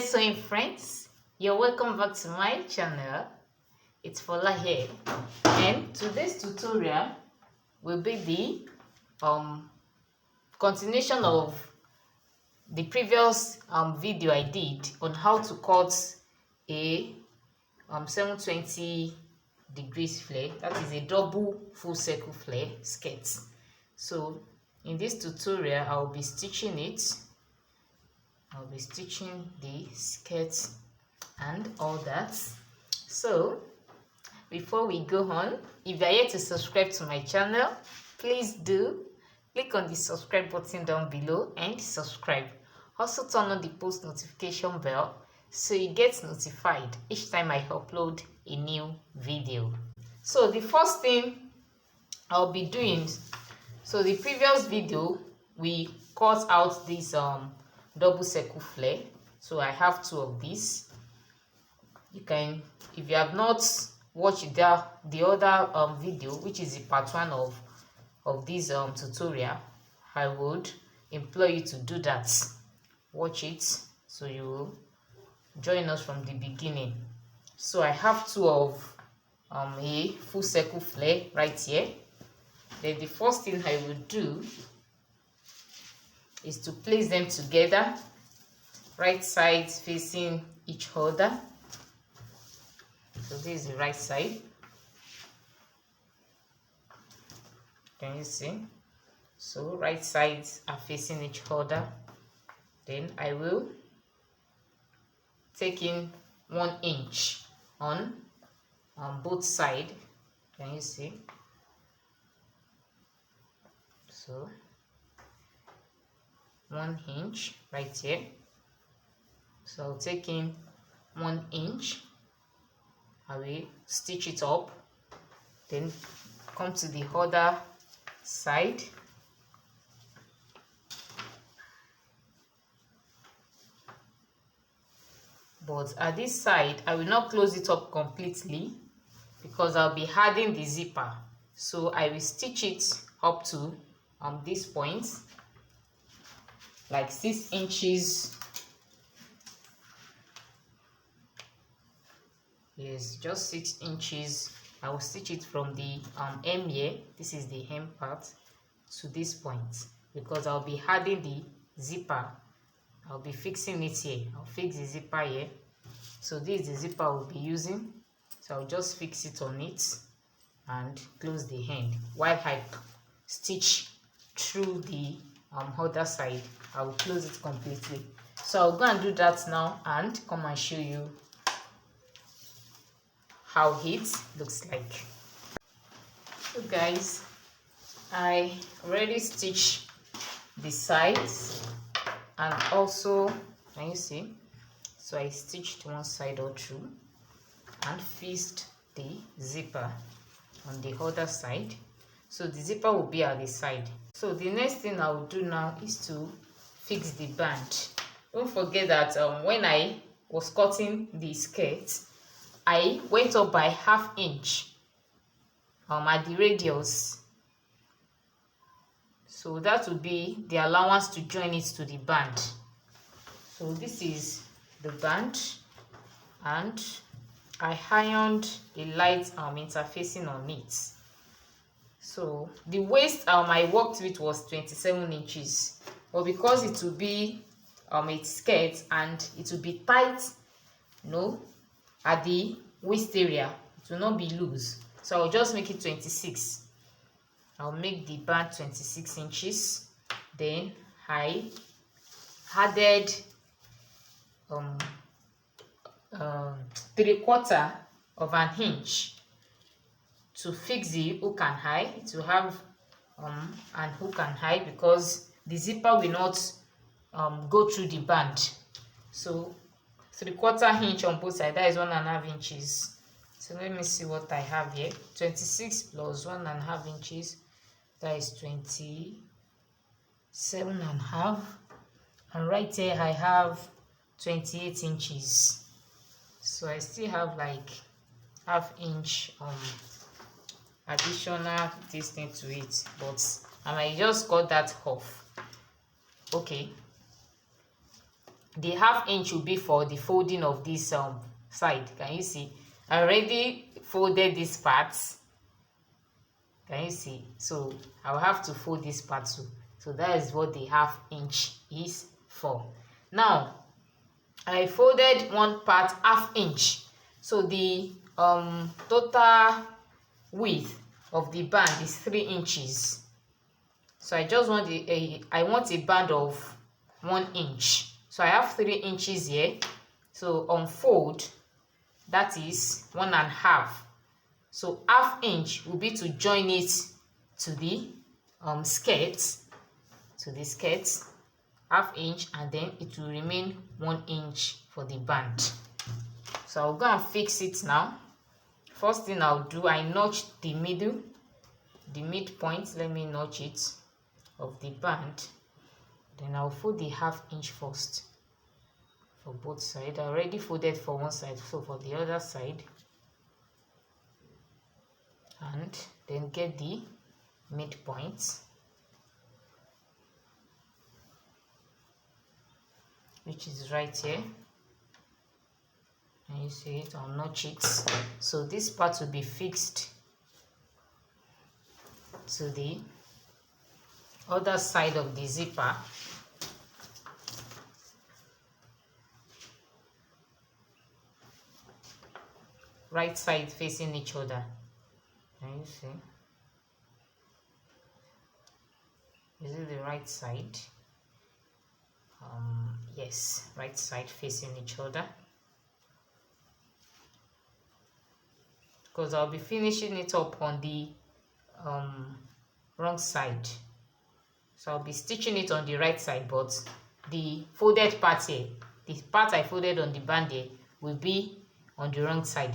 there, sewing friends. You're welcome back to my channel. It's Fola here, and today's tutorial will be the continuation of the previous video I did on how to cut a 720 degrees flare. That is a double full circle flare skirt. So in this tutorial I'll be stitching it. I'll be stitching the skirt and all that. So before we go on, if you are yet to subscribe to my channel, please do click on the subscribe button down below and subscribe. Also turn on the post notification bell so you get notified each time I upload a new video. So the first thing I'll be doing, so the previous video we cut out this double circle flare. So I have two of these. You can, if you have not watched the other video, which is the part one of this tutorial, I would implore you to do that. Watch it so you will join us from the beginning. So I have two of a full circle flare right here. Then the first thing I will do is to place them together, right sides facing each other. So this is the right side. Can you see? So right sides are facing each other. Then I will take in 1 inch on both sides. Can you see? So 1 inch right here. So I'll take in 1 inch. I will stitch it up, then come to the other side. But at this side I will not close it up completely because I'll be adding the zipper. So I will stitch it up to this point, like 6 inches. Yes, just 6 inches. I will stitch it from the hem here. This is the hem part to this point because I'll be adding the zipper. I'll be fixing it here. I'll fix the zipper here. So this is the zipper I'll be using. So I'll just fix it on it and close the end while I stitch through the other side. I will close it completely. So I'll go and do that now and come and show you how it looks like. So guys, I already stitched the sides and also, can you see? So I stitched one side or two and fixed the zipper on the other side. So the zipper will be at the side. So the next thing I will do now is to fix the band. Don't forget that when I was cutting the skirt, I went up by ½ inch at the radius. So that would be the allowance to join it to the band. So this is the band, and I ironed a light interfacing on it. So the waist I worked with was 27 inches, but because it will be a skirt and it will be tight, at the waist area, it will not be loose, so I'll just make it 26. I'll make the band 26 inches. Then I added 3/4 of an inch to fix the hook and eye, to have an hook and eye because the zipper will not go through the band. So 3/4 inch on both sides, that is 1½ inches. So let me see what I have here. 26 plus 1½ inches, that is 27½. And right here I have 28 inches. So I still have like ½ inch additional distance to it, but I might just cut that off. Okay, the ½ inch will be for the folding of this side. Can you see? I already folded this part. Can you see? So I will have to fold this part too. So that is what the ½ inch is for. Now I folded one part ½ inch. So the total width of the band is 3 inches. So I just want I want a band of 1 inch. So I have 3 inches here. So on fold, that is 1.5. So ½ inch will be to join it to the skirt, ½ inch, and then it will remain 1 inch for the band. So I'll go and fix it now. First thing I'll do, I notch the midpoint. Let me notch it of the band. Then I'll fold the ½ inch first for both sides. I already folded for one side, so for the other side. And then get the midpoint, which is right here. And you see it, I'll notch it. So this part will be fixed to the other side of the zipper. Right side facing each other. Can you see? Is it the right side? Yes, right side facing each other. Because I'll be finishing it up on the wrong side. So I'll be stitching it on the right side, but the folded part here, the part I folded on the band here, will be on the wrong side.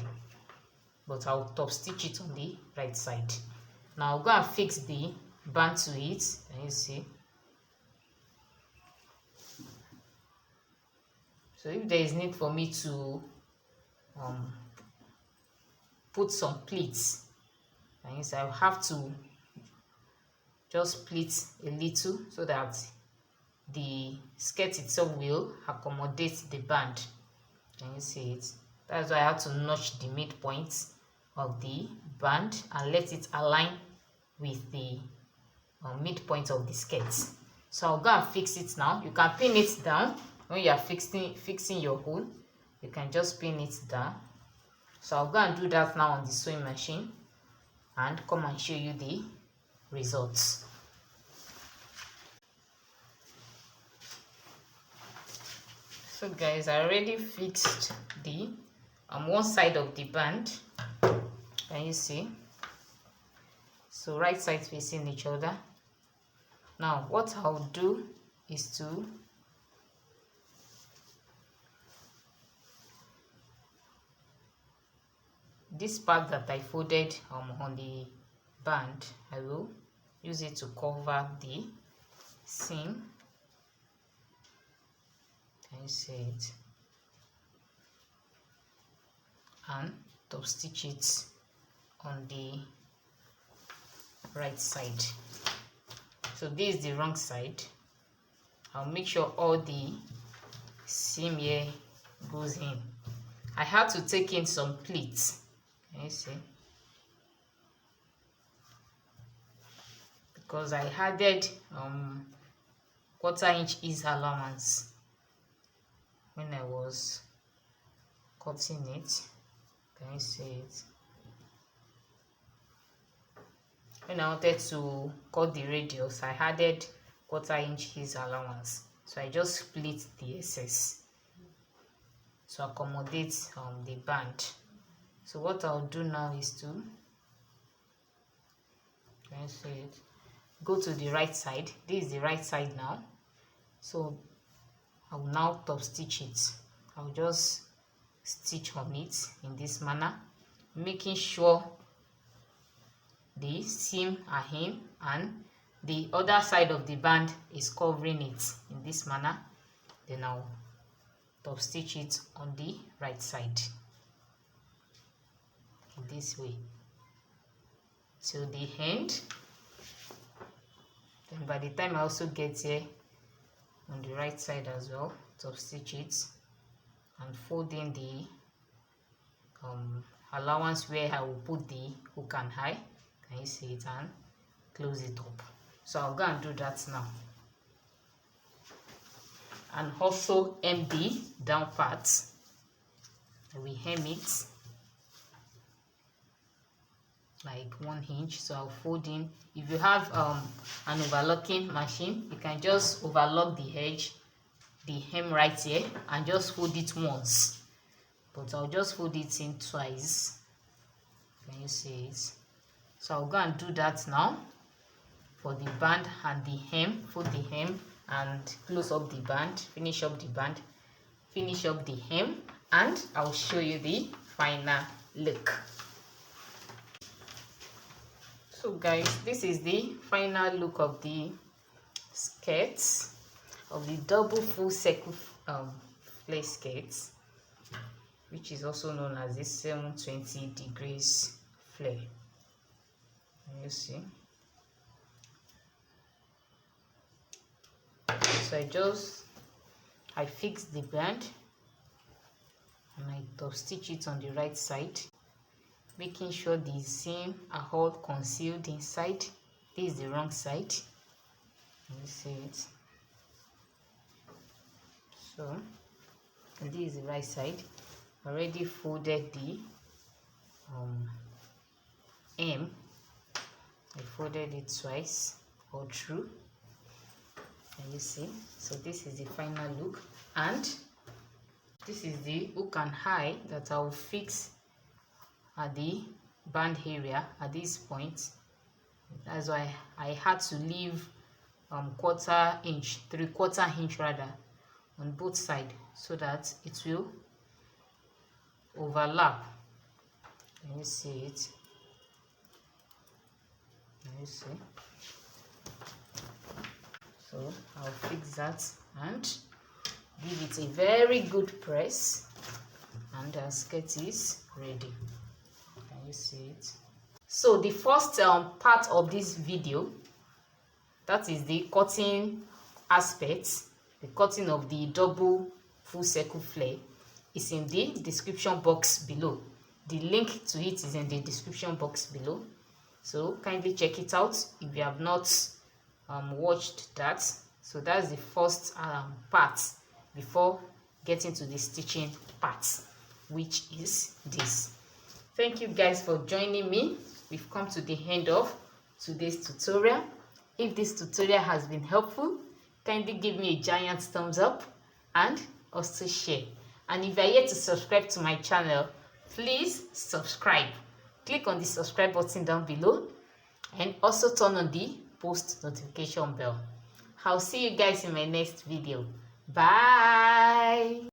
But I'll top stitch it on the right side. Now I'll go and fix the band to it. Can you see? So if there is need for me to put some pleats, and yes, I'll have to just pleat a little so that the skirt itself will accommodate the band. Can you see it? That's why I have to notch the midpoint of the band and let it align with the midpoint of the skirt. So I'll go and fix it now. You can pin it down when you are fixing your hole. You can just pin it down. So I'll go and do that now on the sewing machine and come and show you the results. So guys, I already fixed the one side of the band. Can you see? So right sides facing each other. Now what I'll do is to this part that I folded on the band, I will use it to cover the seam. Can you see it? And top stitch it on the right side. So this is the wrong side. I'll make sure all the seam here goes in. I had to take in some pleats. Can you see? Because I added ¼ inch ease allowance when I was cutting it. Can you see it? When I wanted to cut the radius, I added ¼ inch ease allowance. So I just split the excess to accommodate the band. So what I'll do now is to, can you see it? Go to the right side. This is the right side now. So I will now top stitch it. I'll just stitch on it in this manner, making sure the seam are in and the other side of the band is covering it in this manner. Then I'll top stitch it on the right side in this way till the end. Then by the time I also get here, on the right side as well, top stitch it, and fold in the allowance where I will put the hook and eye. Can you see it? And close it up. So I'll go and do that now. And also hem the down part. We hem it like 1 inch. So I'll fold in. If you have an overlocking machine, you can just overlock the edge, the hem right here, and just fold it once. But I'll just fold it in twice. Can you see it? So I'll go and do that now for the band and the hem. Fold the hem and close up the band, finish up the band, finish up the hem, and I'll show you the final look. So guys, this is the final look of the skirts, of the double full circle flare skirts, which is also known as the 720 degrees flare. You see, so I fix the band and I top stitch it on the right side, making sure the seam are all concealed inside. This is the wrong side. You see it. So, and this is the right side. Already folded the hem. I folded it twice all through. Can you see? So this is the final look, and this is the hook and eye that I will fix at the band area at this point. That's why I had to leave 1/4 inch, 3/4 inch rather, on both sides so that it will overlap. Can you see it? Can you see? So I'll fix that and give it a very good press, and our skirt is ready. Can you see it? So the first part of this video, that is the cutting aspect, the cutting of the double full circle flare, is in the description box below. The link to it is in the description box below, so kindly check it out if you have not watched that. So that's the first part before getting to the stitching part, which is this. Thank you guys for joining me. We've come to the end of today's tutorial. If this tutorial has been helpful, kindly give me a giant thumbs up and also share. And if you're yet to subscribe to my channel, please subscribe. Click on the subscribe button down below and also turn on the post notification bell. I'll see you guys in my next video. Bye.